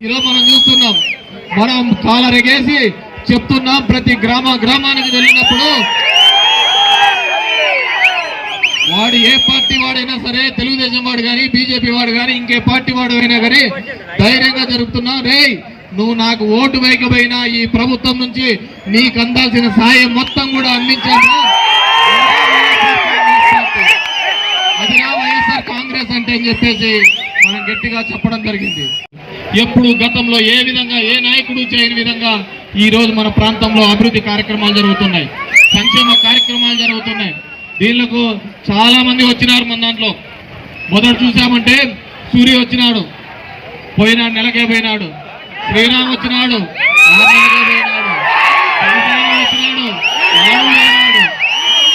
ఈరోజు మనం చూస్తున్నాం, మనం కాలరెగేసి చెప్తున్నాం. ప్రతి గ్రామానికి వెళ్ళినప్పుడు వాడు ఏ పార్టీ వాడైనా సరే, తెలుగుదేశం వాడు కానీ, బీజేపీ వాడు కానీ, ఇంకే పార్టీ వాడు అయినా కానీ ధైర్యంగా జరుగుతున్నావు. రే, నువ్వు నాకు ఓటు వేయకపోయినా ఈ ప్రభుత్వం నుంచి నీకు అందాల్సిన సాయం మొత్తం కూడా అందించాను. అదిగా వైఎస్ఆర్ కాంగ్రెస్ అంటే అని చెప్పేసి మనం గట్టిగా చెప్పడం జరిగింది. ఎప్పుడు గతంలో ఏ విధంగా ఏ నాయకుడు చేయని విధంగా ఈ రోజు మన ప్రాంతంలో అభివృద్ధి కార్యక్రమాలు జరుగుతున్నాయి, సంక్షేమ కార్యక్రమాలు జరుగుతున్నాయి. దీనికి చాలా మంది వచ్చినారు. మన దాంట్లో మొదట చూసామంటే సూర్య వచ్చినాడు, పోయినాడు, నెలకే పోయినాడు. శ్రీరామ్ వచ్చినాడు, 6 నెలకే పోయినాడు. వచ్చినాడు, 6 పోయినాడు.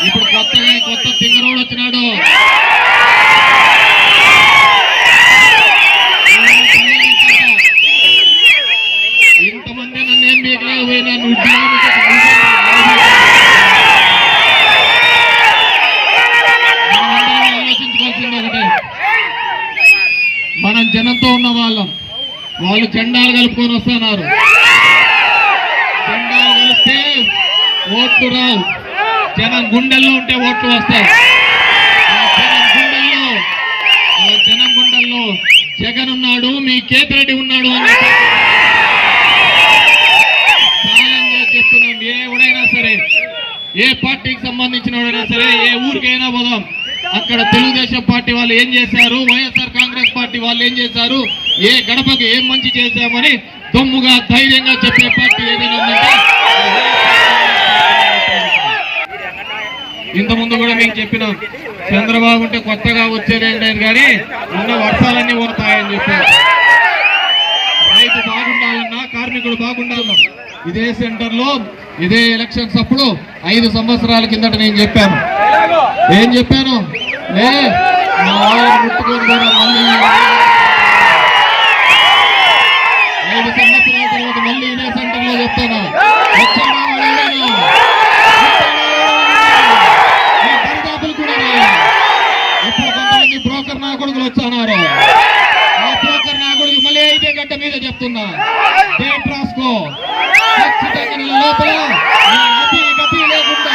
ఇప్పుడు కొత్త తింగరోడు వచ్చినాడు. ఇంతమంది నన్నేం మీకలేకపోయినా ఆలోచించుకోవాల్సింది ఒకటే, మనం జనంతో ఉన్న వాళ్ళం. వాళ్ళు జెండాలు కలుపుకొని వస్తున్నారు. జెండాలు కలిస్తే ఓట్లు రావు, జనం గుండెల్లో ఉంటే ఓట్లు వస్తాయి. జనం గుండెల్లో జగన్ ఉన్నాడు, మీ కేతిరెడ్డి ఉన్నాడు అని చెప్తున్నాం. ఎవడైనా సరే, ఏ పార్టీకి సంబంధించిన వాడైనా సరే, ఏ ఊరికైనా పోదాం, అక్కడ తెలుగుదేశం పార్టీ వాళ్ళు ఏం చేశారు, వైఎస్ఆర్ కాంగ్రెస్ పార్టీ వాళ్ళు ఏం చేశారు, ఏ గడపకి ఏం మంచి చేశామని దమ్ముగా ధైర్యంగా చెప్పే పార్టీ ఏదైనా ఉందంటే ఇంతకుముందు కూడా మీకు చెప్పినాం. చంద్రబాబు ఉంటే కొత్తగా వచ్చేదేంటని కానీ ఉన్న వర్షాలన్నీ పోతాయని చెప్పారు. రైతు బాగుండాలన్నా, కార్మికుడు బాగుండాలన్నా ఇదే సెంటర్ లో ఇదే ఎలక్షన్స్ అప్పుడు 5 సంవత్సరాల కిందట నేను చెప్పాను. ఏం చెప్పాను? ముట్టుకొని కూడా మళ్ళీ 5 సంవత్సరాల తర్వాత మళ్ళీ ఇదే సెంటర్ లో చెప్తాను. దరిదాపులు కూడా ఇప్పుడు కొంతమంది బ్రోకర్ నా కొడుకులు వచ్చారు. ఆ బ్రోకర్ నా కొడుకు మళ్ళీ 5 గంట మీద చెప్తున్నా, డేట్ రాసుకో. ఖచ్చితంగా నెల లోపల గతి లేకుండా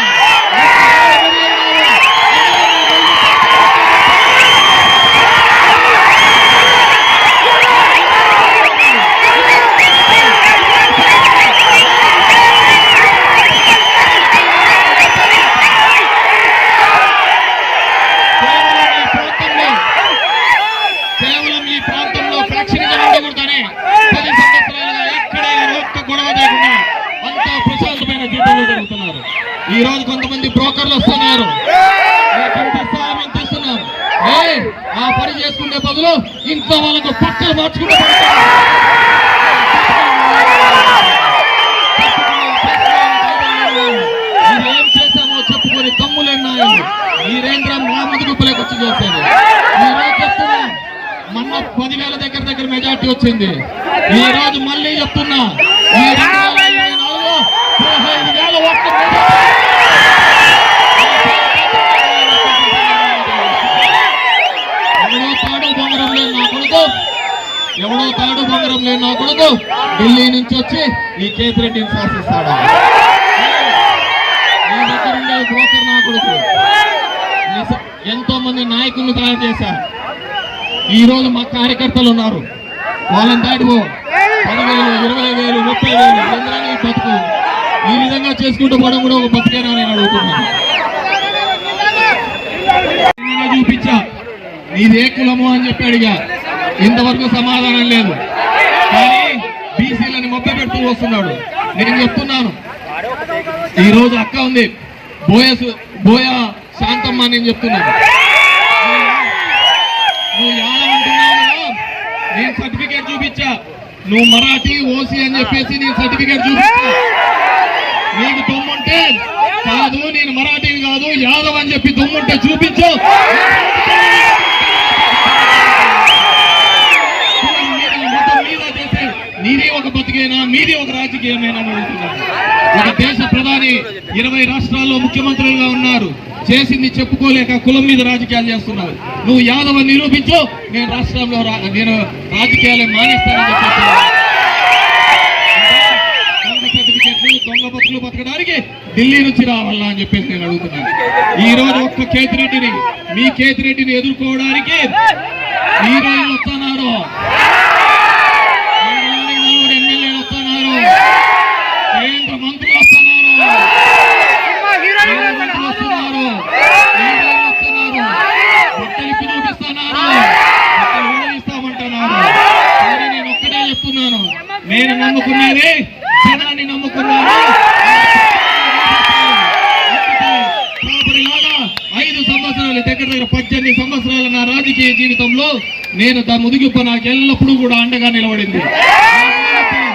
కేవలం ఈ ప్రాంతంలో ఫ్యాక్షన్గా ఉండకూడదని 10 సంవత్సరాలుగా ఎక్కడైనా ఒక్క గొడవ లేకుండా అంతా ప్రశాంతమైన జీవితంలో జరుగుతున్నారు. ఈ రోజు కొంతమంది బ్రోకర్లు వస్తున్నారు, తెస్తున్నాం. ఆ పని చేసుకునే బదులు ఇంట్లో వాళ్ళకు పక్కలు మార్చుకుంటూ ఏం చేశామో చెప్పుకొని తమ్ములేన్నాయి. మీరేంద్ర మా ముందుకు వచ్చి చూస్తారు. ఈ రోజు చెప్తున్నా, మొన్న 10,000 దగ్గర మెజార్టీ వచ్చింది. ఈ రోజు మళ్ళీ చెప్తున్నా, ఈ 2024 15,000 ఓట్ల ఎవడో తాడు బొంగరం లేని నా కొడుకు ఢిల్లీ నుంచి వచ్చి ఈ కేతిరెడ్డిని శాసిస్తాడు. నీ దగ్గర ఉండే బ్రోకర్ నా కొడుకు ఎంతో మంది నాయకులను తయారు చేశారు. ఈ రోజు మా కార్యకర్తలు ఉన్నారు, వాళ్ళని దాటిపో 10,000, 20,000, 30,000 చంద్రాన్ని బతుకు ఈ విధంగా చేసుకుంటూ పోవడం కూడా ఒక బతికేనా నేను అడుగుతున్నాను. చూపించా నీదే కులము అని చెప్పి అడిగా, ఇంతవరకు సమాధానం లేదు. కానీ బీసీలని మొక్క పెడుతూ వస్తున్నాడు. నేను చెప్తున్నాను, ఈ రోజు అక్క ఉంది బోయ శాంతమ్మ, నేను చెప్తున్నాను, నువ్వు యాదవ్ అంటున్నావు, నేను సర్టిఫికేట్ చూపించా. నువ్వు మరాఠీ ఓసీ అని చెప్పేసి నీ సర్టిఫికేట్ చూపిస్తా. నీకు దమ్ముంటే కాదు, నేను మరాఠీని కాదు యాదవ్ అని చెప్పి దమ్ముంటే చూపించు. నీది ఒక బతికేనా, మీది ఒక రాజకీయమేనా అని అడుగుతున్నాను. ఒక దేశ ప్రధాని 20 రాష్ట్రాల్లో ముఖ్యమంత్రులుగా ఉన్నారు, చేసింది చెప్పుకోలేక కులం మీద రాజకీయాలు చేస్తున్నారు. నువ్వు యాదవ్ అని నిరూపించు, నేను రాష్ట్రంలో నేను రాజకీయాలు మానేస్తానని చెప్పి సర్టిఫికెట్లు దొంగ బతుకులు బతకడానికి ఢిల్లీ నుంచి రావాలా అని చెప్పేసి నేను అడుగుతున్నాను. ఈ రోజు ఒక్క కేతిరెడ్డిని, మీ కేతిరెడ్డిని ఎదుర్కోవడానికి హీరోయిన్లు వస్తున్నారు, ఎమ్మెల్యేలు వస్తున్నారు, కేంద్ర మంత్రులు వస్తున్నారు, బట్టలు ఇప్పి చూపిస్తున్నారు, బట్టలు విడదీస్తామంటున్నారు. కానీ నేను ఒక్కటే చెప్తున్నాను, నేను నమ్ముకునేది జనాన్ని నమ్ముకున్నాను. 5 సంవత్సరాలు దగ్గర 18 సంవత్సరాల నా రాజకీయ జీవితంలో నేను ముదిగిప్ప నాకు ఎల్లప్పుడూ కూడా అండగా నిలబడింది.